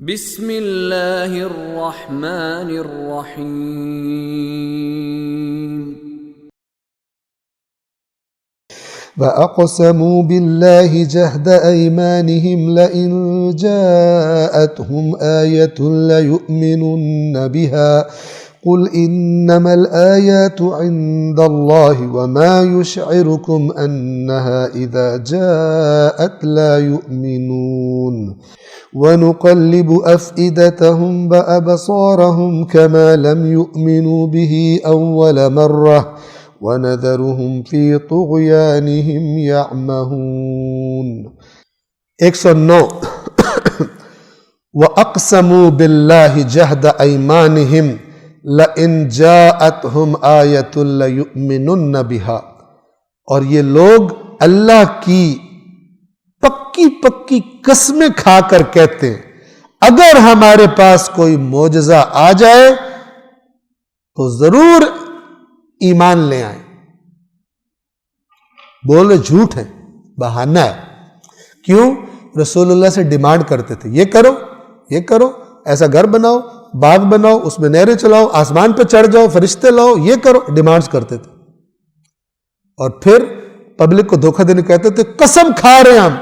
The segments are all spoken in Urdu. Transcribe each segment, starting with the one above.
بسم اللہ الرحمن الرحیم وَأَقْسَمُوا بِاللَّهِ جَهْدَ أَيْمَانِهِمْ لَئِنْ جَاءَتْهُمْ آيَةٌ لَيُؤْمِنُنَّ بِهَا قُلْ إِنَّمَا الْآيَاتُ عِنْدَ اللَّهِ وَمَا يُشْعِرُكُمْ أَنَّهَا إِذَا جَاءَتْ لَا يُؤْمِنُونَ وَنُقَلِّبُ أَفْئِدَتَهُمْ وَأَبْصَارَهُمْ كَمَا لَمْ يُؤْمِنُوا بِهِ أَوَّلَ مَرَّةٍ وَنَذَرُهُمْ فِي طُغْيَانِهِمْ يَعْمَهُونَ 109 وَأَقْسَمُوا بِاللَّهِ جَهْدَ أَيْمَانِهِمْ لَئِنْ جَاءَتْهُمْ آيَةٌ لَيُؤْمِنُنَّ بِهَا، اور یہ لوگ اللہ کی پکی قسمیں کھا کر کہتے ہیں اگر ہمارے پاس کوئی معجزہ آ جائے تو ضرور ایمان لے آئیں۔ بولے جھوٹ ہے، بہانہ ہے۔ کیوں؟ رسول اللہ سے ڈیمانڈ کرتے تھے، یہ کرو، یہ کرو، ایسا گھر بناؤ، باغ بناؤ، اس میں نہریں چلاؤ، آسمان پہ چڑھ جاؤ، فرشتے لاؤ، یہ کرو، ڈیمانڈز کرتے تھے۔ اور پھر پبلک کو دھوکہ دینے کہتے تھے قسم کھا رہے ہیں، ہم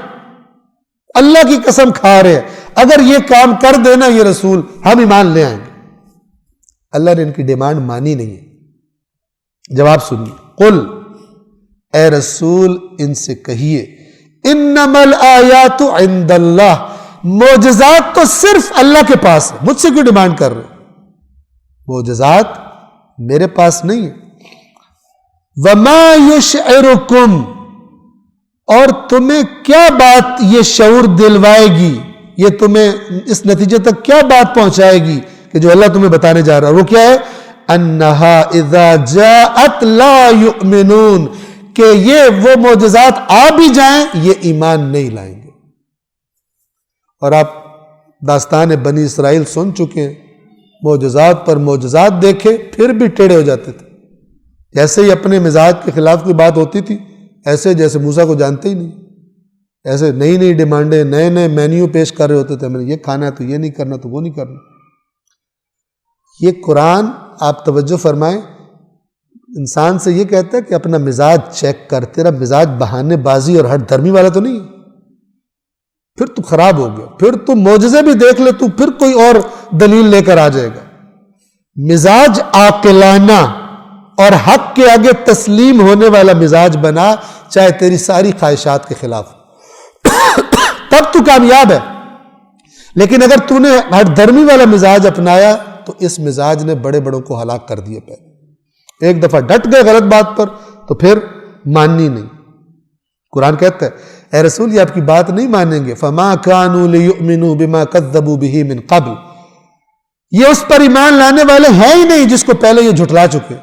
اللہ کی قسم کھا رہے ہیں، اگر یہ کام کر دینا یہ رسول ہم ایمان لے آئیں گے۔ اللہ نے ان کی ڈیمانڈ مانی نہیں ہے۔ جواب سنیے، قل، اے رسول ان سے کہیے، انما الآیات عند اللہ، معجزات تو صرف اللہ کے پاس ہے، مجھ سے کیوں ڈیمانڈ کر رہے؟ معجزات میرے پاس نہیں ہے۔ وما یشعرکم، اور تمہیں کیا بات یہ شعور دلوائے گی، یہ تمہیں اس نتیجے تک کیا بات پہنچائے گی کہ جو اللہ تمہیں بتانے جا رہا ہے وہ کیا ہے؟ انہا اذا جاءت لا یؤمنون، کہ یہ وہ معجزات آ بھی جائیں یہ ایمان نہیں لائیں گے۔ اور آپ داستان بنی اسرائیل سن چکے ہیں، معجزات پر معجزات دیکھے پھر بھی ٹیڑے ہو جاتے تھے، جیسے ہی اپنے مزاج کے خلاف کوئی بات ہوتی تھی ایسے جیسے موسیٰ کو جانتے ہی نہیں، ایسے نئی نئی ڈیمانڈیں، نئے نئے مینیو پیش کر رہے ہوتے تھے، میں نے یہ کھانا ہے تو یہ نہیں کرنا تو وہ نہیں کرنا۔ یہ قرآن آپ توجہ فرمائیں، انسان سے یہ کہتا ہے کہ اپنا مزاج چیک کر، تیرا مزاج بہانے بازی اور ہٹ دھرمی والا تو نہیں ہے، پھر تو خراب ہو گیا، پھر تو معجزے بھی دیکھ لے تو پھر کوئی اور دلیل لے کر آ جائے گا۔ مزاج عاقلانہ اور حق کے آگے تسلیم ہونے والا مزاج بنا، چاہے تیری ساری خواہشات کے خلاف، تب تو کامیاب ہے۔ لیکن اگر تو نے ہٹ دھرمی والا مزاج اپنایا تو اس مزاج نے بڑے بڑوں کو ہلاک کر دیا۔ پہلے ایک دفعہ ڈٹ گئے غلط بات پر تو پھر ماننی نہیں۔ قرآن کہتا ہے اے رسول یہ آپ کی بات نہیں مانیں گے، فما كانوا ليؤمنوا بما كذبوا به من قبل، یہ اس پر ایمان لانے والے ہیں ہی نہیں جس کو پہلے یہ جھٹلا چکے۔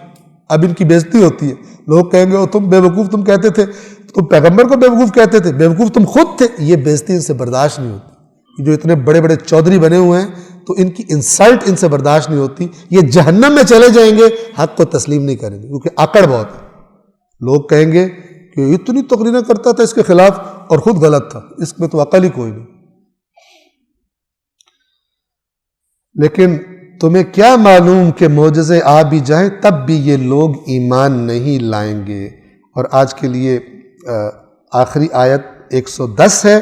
اب ان کی بےزتی ہوتی ہے، لوگ کہیں گے تم بے وقوف، تم کہتے تھے، تم پیغمبر کو بے وقوف کہتے تھے، بے وقوف تم خود تھے۔ یہ بےزتی ان سے برداشت نہیں ہوتی، جو اتنے بڑے بڑے چودھری بنے ہوئے ہیں تو ان کی انسلٹ ان سے برداشت نہیں ہوتی، یہ جہنم میں چلے جائیں گے، حق کو تسلیم نہیں کریں گے کیونکہ آکڑ بہت ہے۔ لوگ کہیں گے کہ اتنی تقریریں کرتا تھا اس کے خلاف اور خود غلط تھا، اس میں تو عقل ہی کوئی نہیں۔ لیکن تمہیں کیا معلوم کہ معجزے آ بھی جائیں تب بھی یہ لوگ ایمان نہیں لائیں گے۔ اور آج کے لیے آخری آیت 110 ہے،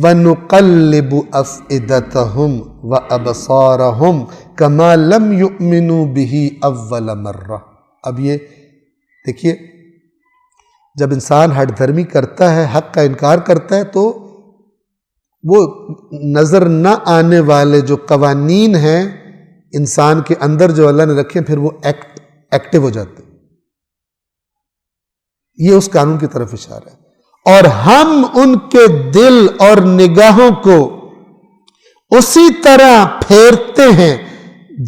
وَنُقَلِّبُ أَفْئِدَتَهُمْ وَأَبْصَارَهُمْ كَمَا لَمْ يُؤْمِنُوا بِهِ أَوَّلَ مَرَّةٍ۔ اب یہ دیکھیے، جب انسان ہٹ دھرمی کرتا ہے، حق کا انکار کرتا ہے، تو وہ نظر نہ آنے والے جو قوانین ہیں انسان کے اندر جو اللہ نے رکھے پھر وہ ایکٹیو ہو جاتے ہیں۔ یہ اس قانون کی طرف اشارہ ہے۔ اور ہم ان کے دل اور نگاہوں کو اسی طرح پھیرتے ہیں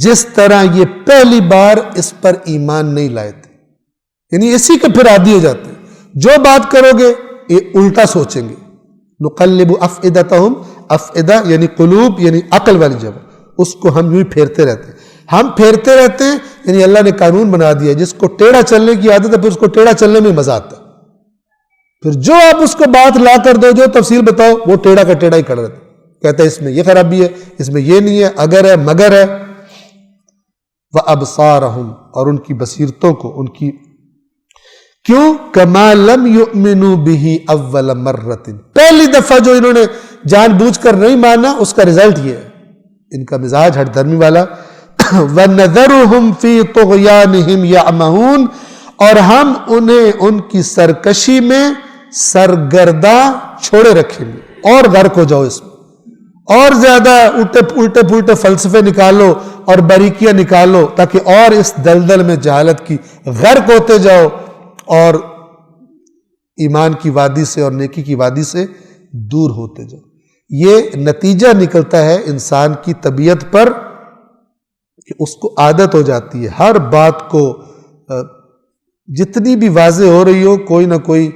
جس طرح یہ پہلی بار اس پر ایمان نہیں لائے تھے، یعنی اسی کے پھر عادی ہو جاتے ہیں۔ جو بات کرو گے یہ الٹا سوچیں گے۔ نقلب افئدتہم، افئدہ یعنی قلوب یعنی عقل والی جگہ، اس کو ہم یوں ہی پھیرتے رہتے ہیں، ہم پھیرتے رہتے ہیں، یعنی اللہ نے قانون بنا دیا جس کو ٹیڑھا چلنے کی عادت ہے پھر اس کو ٹیڑھا چلنے میں مزہ آتا ہے۔ پھر جو آپ اس کو بات لا کر دو، جو تفصیل بتاؤ وہ ٹیڑھا کا ٹیڑھا ہی کھڑا رہتا ہے۔ کہتا ہے اس میں یہ خرابی ہے، اس میں یہ نہیں ہے، اگر ہے مگر ہے۔ وَأَبْصَارَهُمْ، اور ان کی بصیرتوں کو، ان کی کیوں؟ كَمَا لَمْ يُؤْمِنُوا بِهِ أَوَّلَ مَرَّةٍ، پہلی دفعہ جو انہوں نے جان بوجھ کر نہیں مانا، اس کا رزلٹ یہ ہے، ان کا مزاج ہٹ دھرمی والا۔ وَنَذَرُهُمْ فِي طُغْيَانِهِمْ يَعْمَهُونَ، اور ہم انہیں ان کی سرکشی میں سرگرداں چھوڑے رکھیں گے، اور غرق ہو جاؤ اس میں، اور زیادہ الٹے پلٹے فلسفے نکالو اور باریکیاں نکالو، تاکہ اور اس دلدل میں جہالت کی غرق ہوتے جاؤ اور ایمان کی وادی سے اور نیکی کی وادی سے دور ہوتے جاؤ۔ یہ نتیجہ نکلتا ہے انسان کی طبیعت پر کہ اس کو عادت ہو جاتی ہے ہر بات کو، جتنی بھی واضح ہو رہی ہو، کوئی نہ کوئی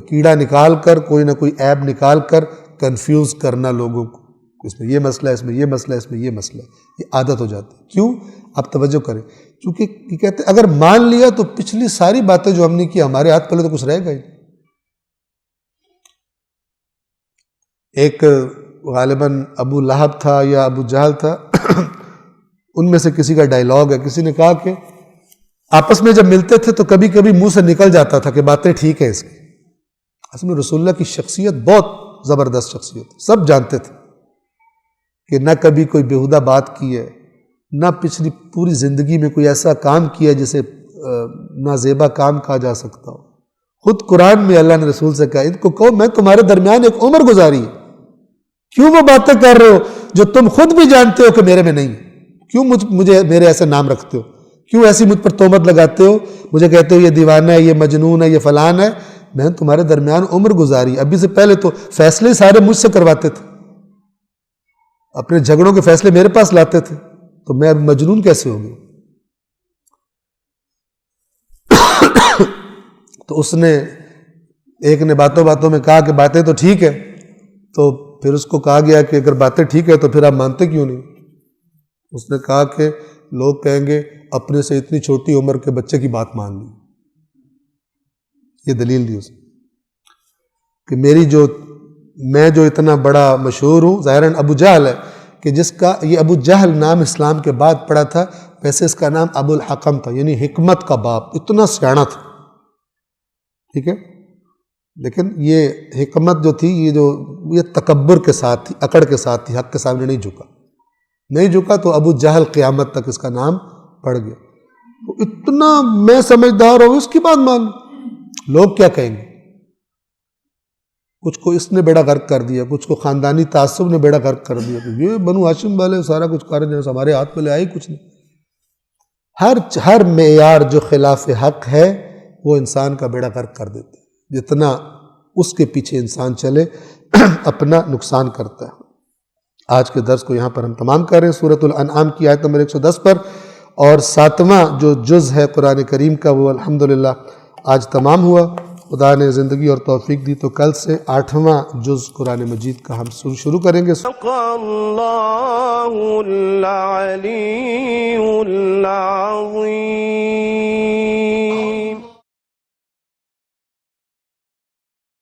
کیڑا نکال کر، کوئی نہ کوئی عیب نکال کر کنفیوز کرنا لوگوں کو، اس میں یہ مسئلہ ہے، اس میں یہ مسئلہ ہے، اس میں یہ مسئلہ ہے، یہ عادت ہو جاتی ہے۔ کیوں؟ آپ توجہ کریں، کیونکہ یہ کہتے ہیں اگر مان لیا تو پچھلی ساری باتیں جو ہم نے کی ہمارے ہاتھ پہلے تو کچھ رہے گا ہی۔ ایک غالباً ابو لہب تھا یا ابو جہل تھا، ان میں سے کسی کا ڈائیلاگ ہے، کسی نے کہا کہ آپس میں جب ملتے تھے تو کبھی کبھی منہ سے نکل جاتا تھا کہ باتیں ٹھیک ہیں اس کی۔ اصل میں رسول اللہ کی شخصیت بہت زبردست شخصیت، سب جانتے تھے کہ نہ کبھی کوئی بیہودہ بات کی ہے، نہ پچھلی پوری زندگی میں کوئی ایسا کام کیا ہے جسے نازیبا کام کہا جا سکتا ہو۔ خود قرآن میں اللہ نے رسول سے کہا، ان کو کہو میں تمہارے درمیان ایک عمر گزاری ہے، کیوں وہ باتیں کر رہے ہو جو تم خود بھی جانتے ہو کہ میرے میں نہیں ہے؟ کیوں مجھے میرے ایسے نام رکھتے ہو؟ کیوں ایسی مجھ پر تہمت لگاتے ہو؟ مجھے کہتے ہو یہ دیوانہ ہے، یہ مجنون ہے، یہ فلان ہے۔ میں نے تمہارے درمیان عمر گزاری، ابھی سے پہلے تو فیصلے سارے مجھ سے کرواتے تھے، اپنے جھگڑوں کے فیصلے میرے پاس لاتے تھے، تو میں اب مجنون کیسے ہو گیا؟ تو اس نے ایک نے باتوں باتوں میں کہا کہ باتیں تو ٹھیک ہے، تو پھر اس کو کہا گیا کہ اگر باتیں ٹھیک ہے تو پھر آپ مانتے کیوں نہیں؟ اس نے کہا کہ لوگ کہیں گے اپنے سے اتنی چھوٹی عمر کے بچے کی بات مان لی۔ یہ دلیل دی اس نے کہ میں جو اتنا بڑا مشہور ہوں، ظاہراً ابو جہل ہے کہ جس کا یہ ابو جہل نام اسلام کے بعد پڑا تھا، ویسے اس کا نام ابو الحکم تھا، یعنی حکمت کا باپ، اتنا سیاںا تھا، ٹھیک ہے؟ لیکن یہ حکمت جو تھی، یہ تکبر کے ساتھ تھی، اکڑ کے ساتھ تھی، حق کے سامنے نہیں جھکا تو ابو جہل قیامت تک اس کا نام پڑ گیا۔ تو اتنا میں سمجھدار ہوں، اس کی بات مان، لوگ کیا کہیں گے؟ کچھ کو اس نے بیڑا غرق کر دیا، کچھ کو خاندانی تعصب نے بیڑا غرق کر دیا، یہ بنو ہاشم والے سارا کچھ کر رہے ہیں، ہمارے ہاتھ میں لے آئی کچھ نہیں۔ ہر معیار جو خلاف حق ہے وہ انسان کا بیڑا غرق کر دیتے ہیں، جتنا اس کے پیچھے انسان چلے اپنا نقصان کرتا ہے۔ آج کے درس کو یہاں پر ہم تمام کر رہے ہیں، سورۃ الانعام کی آیت نمبر 110 پر، اور 7واں جو جز ہے قرآن کریم کا وہ الحمدللہ آج تمام ہوا۔ خدا نے زندگی اور توفیق دی تو کل سے 8واں جز قرآن مجید کا ہم شروع کریں گے۔ اللہ العلی العظیم۔